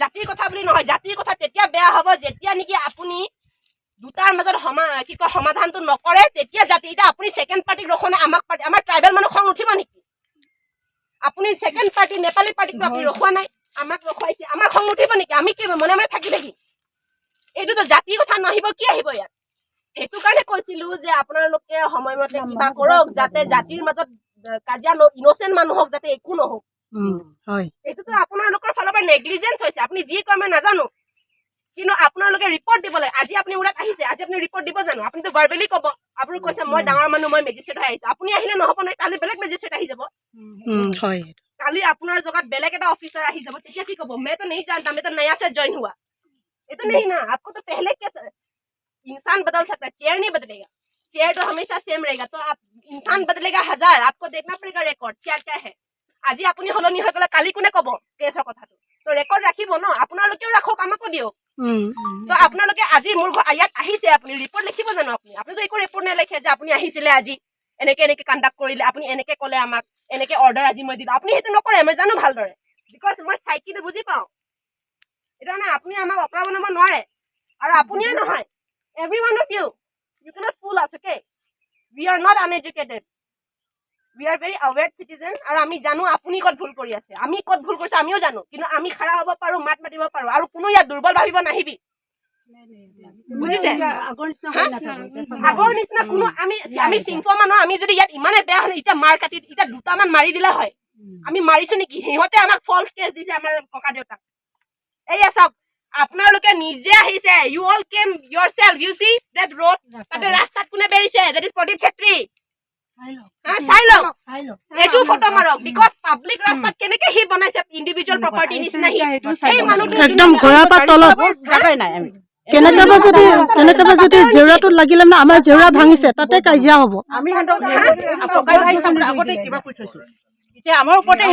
জাতিৰ কথা বুলি নহয়, জাতিৰ কথা তেতিয়া বেয়া হ'ব যেতিয়া নেকি আপুনি দুটাৰ মাজত সমাধানটো নকৰে, তেতিয়া জাতি। এতিয়া আপুনি ছেকেণ্ড পাৰ্টিক ৰখনে, আমাৰ ট্ৰাইবেল মানুহ খং উঠিব নেকি? আপুনি ছেকেণ্ড পাৰ্টি নেপালী পাৰ্টিকটো আপুনি ৰখোৱা নাই, আমাক ৰখুৱাইছে, আমাৰ খং উঠিব নেকি? আমি কি মনে মনে থাকি থাকি? এইটোতো জাতিৰ কথা নাহিব, কি আহিব ইয়াত? সেইটো কাৰণে কৈছিলো যে আপোনালোকে সময়মতে কিবা কৰক, যাতে জাতিৰ মাজত কাজিয়া ইনচেণ্ট মানুহক যাতে একো নহওক। এইটোতো আপোনালোকৰ ফালৰ পৰা নেগলিজেঞ্চ হৈছে। আপুনি যি কয় মই নাজানো, কিন্তু আপোনালোকে ৰিপৰ্ট দিব লাগে। আজি আপুনি ওলাই আহিছে, আজি আপুনি ৰিপৰ্ট দিব জানো? আপুনিতো ভাৰ্বেলি ক'ব, আপুনি কৈছে মই ডাঙৰ মানুহ, মই মেজিষ্ট্ৰেট হৈ আহিছো। আপুনি আহিলে নহ'ব নহয়, কালি বেলেগ মেজিষ্ট্ৰেট আহি যাব। কালি আপোনাৰ জেগাত বেলেগ এটা অফিচাৰ আহি যাব, তেতিয়া কি ক'ব? मैं तो नहीं जानता, मैं तो नया से ज्वाइन हुआ। ये तो नहीं ना, आपको तो पहले के इंसान बदल सकता है, चेयर नहीं बदलेगा। चेयर तो हमेशा सेम रहेगा। तो आप इंसान बदलेगा 1000, आपको देखना पड़ेगा रेकॉर्ड क्या क्या है। আজি আপুনি হলনি হৈ গ'লে কালি কোনে ক'ব কেছৰ কথাটো? তো ৰেকৰ্ড ৰাখিব ন, আপোনালোকেও ৰাখক, আমাকো দিয়ক। তো আপোনালোকে আজি মোৰ ইয়াত আহিছে, আপুনি ৰিপৰ্ট লিখিব জানো? আপুনিতো একো ৰিপৰ্ট নেলিখে যে আপুনি আহিছিলে আজি এনেকে কণ্ডাক্ট কৰিলে, আপুনি এনেকে ক'লে আমাক, এনেকে অৰ্ডাৰ আজি মই দিলো। আপুনি সেইটো নকৰে, মই জানো ভালদৰে, বিকজ মই চাইকিটো বুজি পাওঁ। এটা না আপুনি আমাক অকৰা বনাব নোৱাৰে, আৰু আপুনিয়ে নহয়, every one of you cannot fool us, okay? We are not uneducated, we are very aware citizen. আৰু আমি জানো আপুনি ক'ত ভুল কৰি আছে, আমি ক'ত ভুল কৰিছো আমিও জানো, কিন্তু আমি খাৰা হ'ব পাৰো, মাত মাতিব পাৰো, আৰু কোনো ইয়াত দুৰ্বল ভাবিব নাহিবি, বুজিছে? আগৰ নিচিনা কোনো আমি চিংফ মানুহ, আমি যদি ইয়াত ইমানে বেয়া হলে এতিয়া মাৰ কাটি এতিয়া দুটামান মাৰি দিলে হয়, আমি মাৰিছো নেকি? সিহঁতে আমাক ফলছ কেছ দিছে, আমাৰ ককা দেউতাক। এয়া চাওক, আপোনালোকে নিজে আহিছে, you all came yourself, you see that road, তাতে ৰাস্তাত কোনে বেৰিছে? That is Pradeep Chhetri. চাই লওক, এইটো ফটো মাৰক, বিকজ পাব্লিক ৰাস্তাত কেনেকে সি বনাইছে ইণ্ডিভিজুৱেল প্ৰপাৰ্টি নিচিনা। সেই মানুহটো একদম ঘৰৰ পৰা তলত জাগাই নাই। আমি কেনেকৈ যদি জেউৰাটো লাগিলে মানে আমাৰ জেউৰা ভাঙিছে, তাতে কাজিয়া হ'ব। আমি আগতে কিবা কৈ থৈছো, এতিয়া আমাৰ ওপৰতে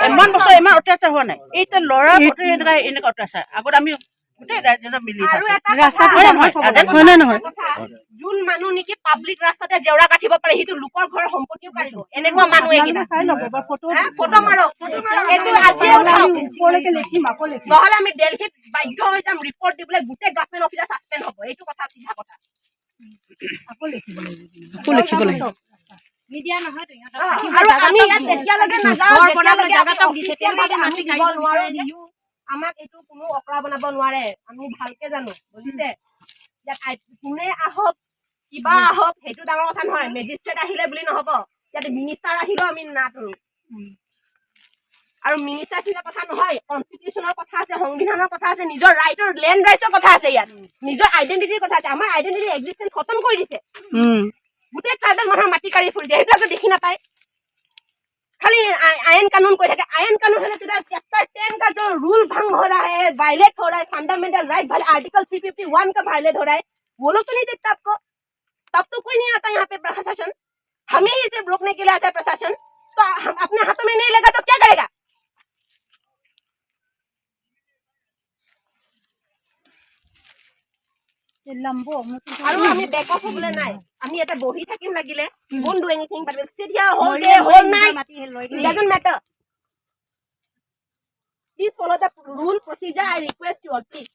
ইমান বছৰ ইমান অত্যাচাৰ হোৱা নাই। এতিয়া ল'ৰা এনেকুৱা অত্যাচাৰ আগত আমি যোন মানুহ নেকি পাব্লিক ৰাস্তাতে জেউৰা গাঠিব পাৰে, সেইটো লোকৰ ঘৰৰ সম্পত্তিও পাৰিব। এনেকুৱা মানুহ ফটো মাৰক, নহলে আমি দিল্লীত বাধ্য হৈ যাম ৰিপৰ্ট দিবলৈ, গোটেই গভৰ্ণমেণ্ট অফিচাৰ ছাছপেণ্ড হ'ব। এইটো কথা চিধা কথা। আকৌ লিখিব লাগিব। আমাক এইটো কোনো অকৰা বনাব নোৱাৰে, আমি ভালকে জানো, বুজিছে? ইয়াত কোনে আহক, কিবা আহক, সেইটো ডাঙৰ কথা নহয়। মেজিষ্ট্ৰেট আহিলে বুলি নহব, ইয়াত মিনিষ্টাৰ আহিলেও আমি নাটৰো। আৰু মিনিষ্টাৰ চিন্তা কথা নহয়, কনষ্টিটিউচনৰ কথা আছে, সংবিধানৰ কথা আছে, নিজৰ ৰাইটৰ লেণ্ড ৰাইটৰ কথা আছে, ইয়াত নিজৰ আইডেণ্টিটিৰ কথা আছে। আমাৰ আইডেণ্টিটি এক্সিষ্টেন্স খতম কৰি দিছে। গোটেই ট্ৰাইবেল মানুহৰ মাটি কাঢ়ি ফুৰিছে, সেইবিলাকতো দেখি নাপায়। खाली आयन कानून कोई है, आयन कानून है तो चैप्टर 10 का जो रूल भंग हो रहा है, वायलेट हो रहा है, फंडामेंटल राइट आर्टिकल 351 का वायलेट हो रहा है, वो लोग तो नहीं देखता आपको। तब तो कोई नहीं आता यहाँ पे प्रशासन, हमें ही इसे रोकने के लिए आता है प्रशासन। तो हम अपने हाथों में नहीं लेगा तो क्या करेगा? আৰু আমি বেক অফ হ'বলৈ নাই, আমি এটা বহি থাকিম লাগিলে, won't do anything but we'll sit here whole day whole night, it doesn't matter. Please follow the rule procedure, I request you all, please.